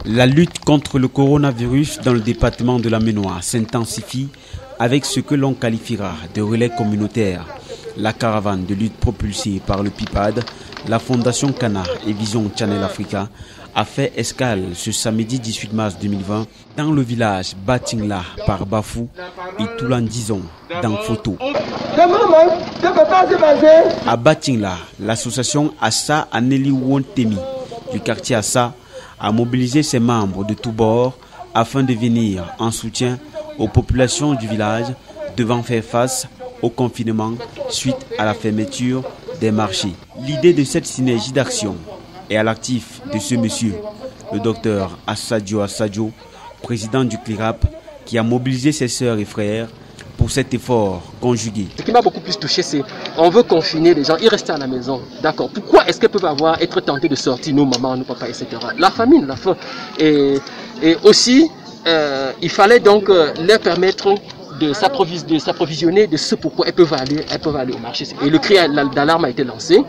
La lutte contre le coronavirus dans le département de la Ménois s'intensifie avec ce que l'on qualifiera de relais communautaire. La caravane de lutte propulsée par le PIPAD, la Fondation Cana et Vision Channel Africa a fait escale ce samedi 18 mars 2020 dans le village Batingla par Bafou et Toulandizon dans Photo. À Batingla, l'association Assa Aneli Wontemi du quartier Assa a mobilisé ses membres de tous bords afin de venir en soutien aux populations du village devant faire face au confinement suite à la fermeture des marchés. L'idée de cette synergie d'action est à l'actif de ce monsieur, le docteur Assadio, président du CLIRAP, qui a mobilisé ses sœurs et frères pour cet effort conjugué. Ce qui m'a beaucoup plus touché, c'est on veut confiner les gens, ils restent à la maison. D'accord. Pourquoi est-ce qu'elles peuvent être tentées de sortir, nos mamans, nos papas, etc. La famine, la faim. Et aussi, il fallait donc leur permettre de s'approvisionner de ce pourquoi elles peuvent aller au marché. Et le cri d'alarme a été lancé.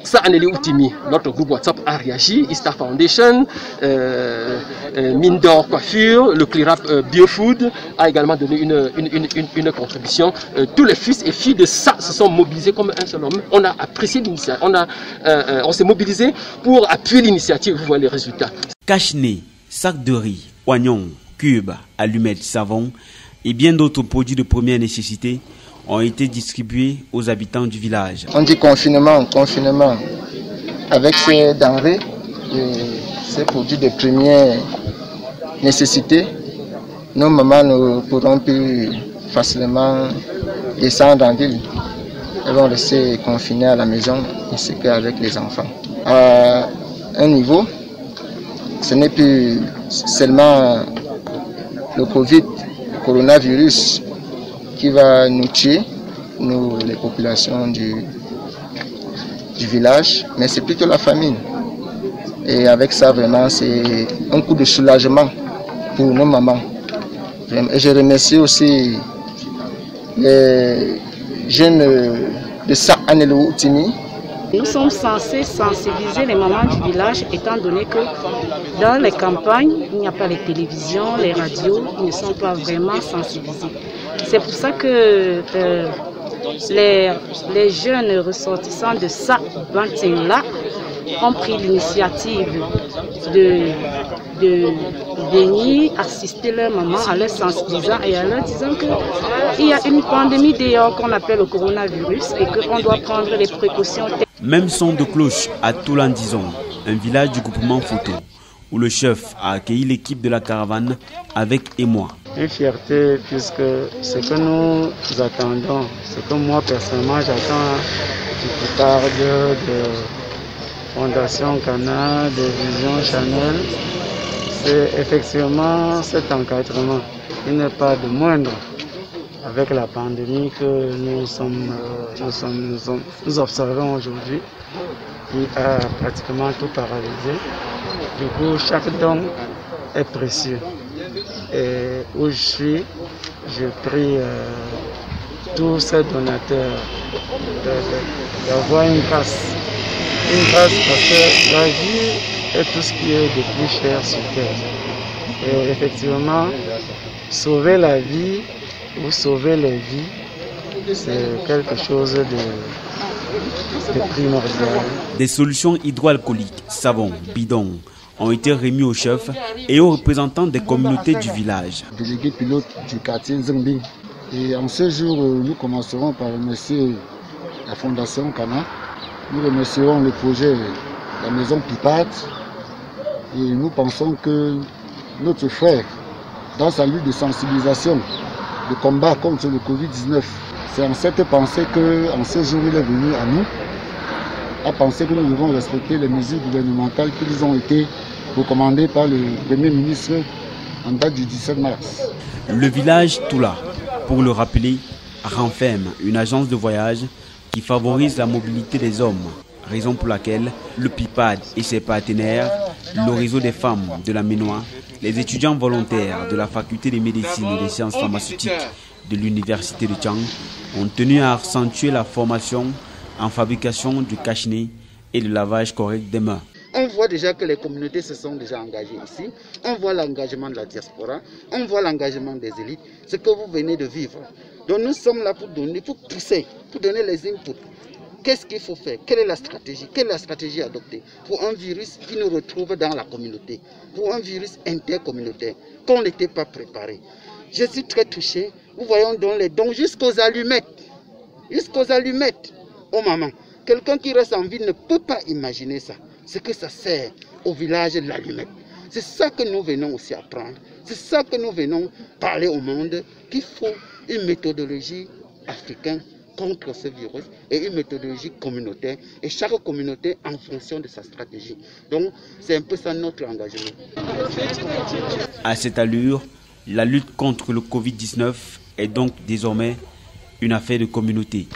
Ça, Aneli Outimi, notre groupe WhatsApp a réagi, Ista Foundation, Mine d'Or Coiffure, le CLIRAP Biofood a également donné une contribution. Tous les fils et filles de ça se sont mobilisés comme un seul homme. On a apprécié l'initiative, on s'est mobilisé pour appuyer l'initiative, vous voyez les résultats. Cache-nez, sac de riz, oignons, cubes, allumettes, savon et bien d'autres produits de première nécessité ont été distribués aux habitants du village. On dit confinement. Avec ces denrées, ces produits de première nécessité, nos mamans ne pourront plus facilement descendre en ville. Elles vont rester confinées à la maison ainsi qu'avec les enfants. À un niveau, ce n'est plus seulement le coronavirus, qui va nous tuer, nous, les populations du village, mais c'est plutôt la famine. Et avec ça, vraiment, c'est un coup de soulagement pour nos mamans. Et je remercie aussi les jeunes de Sa Aneli Wontemi. Nous sommes censés sensibiliser les mamans du village, étant donné que dans les campagnes, il n'y a pas les télévisions, les radios, ils ne sont pas vraiment sensibilisés. C'est pour ça que les jeunes ressortissants de Sa Batingla ont pris l'initiative de venir assister leurs mamans en leur sensibilisant et en leur disant qu'il y a une pandémie dehors qu'on appelle le coronavirus et qu'on doit prendre les précautions. Même son de cloche à Toulandizon, un village du groupement Photo, où le chef a accueilli l'équipe de la caravane avec émoi. Une fierté puisque ce que nous attendons, ce que moi personnellement j'attends du PIPAD, de Fondation Cana, de Vision Channel, c'est effectivement cet encadrement. Il n'est pas de moindre avec la pandémie que nous observons aujourd'hui, qui a pratiquement tout paralysé. Du coup, chaque don est précieux. Et où je suis, je prie tous ces donateurs d'avoir une grâce. Une grâce parce que la vie est tout ce qui est de plus cher sur terre. Et effectivement, sauver la vie ou sauver les vies, c'est quelque chose de primordial. Des solutions hydroalcooliques, savon, bidons, ont été remis aux chefs et aux représentants des communautés du village. Délégué pilote du quartier Zambing. Et en ce jour, nous commencerons par remercier la Fondation Cana. Nous remercierons le projet La Maison PIPAD. Et nous pensons que notre frère, dans sa lutte de sensibilisation, de combat contre le Covid-19, c'est en cette pensée qu'en ce jour, il est venu à nous, à penser que nous devons respecter les mesures gouvernementales qui nous ont été recommandées par le Premier ministre en date du 17 mars. Le village Toula, pour le rappeler, renferme une agence de voyage qui favorise la mobilité des hommes, raison pour laquelle le PIPAD et ses partenaires, le réseau des femmes de la Ménois, les étudiants volontaires de la faculté de médecine et des sciences pharmaceutiques de l'université de Tchang ont tenu à accentuer la formation en fabrication du cache-nez et le lavage correct des mains. On voit déjà que les communautés se sont déjà engagées ici. On voit l'engagement de la diaspora. On voit l'engagement des élites. Ce que vous venez de vivre. Donc nous sommes là pour donner, pour pousser, pour donner les inputs. Qu'est-ce qu'il faut faire? Quelle est la stratégie? Quelle est la stratégie adoptée pour un virus qui nous retrouve dans la communauté? Pour un virus intercommunautaire qu'on n'était pas préparé. Je suis très touché. Nous voyons donc les dons jusqu'aux allumettes. Jusqu'aux allumettes. Oh maman, quelqu'un qui reste en ville ne peut pas imaginer ça. Ce que ça sert au village de l'allumette. C'est ça que nous venons aussi apprendre. C'est ça que nous venons parler au monde, qu'il faut une méthodologie africaine contre ce virus et une méthodologie communautaire. Et chaque communauté en fonction de sa stratégie. Donc c'est un peu ça notre engagement. À cette allure, la lutte contre le Covid-19 est donc désormais une affaire de communauté.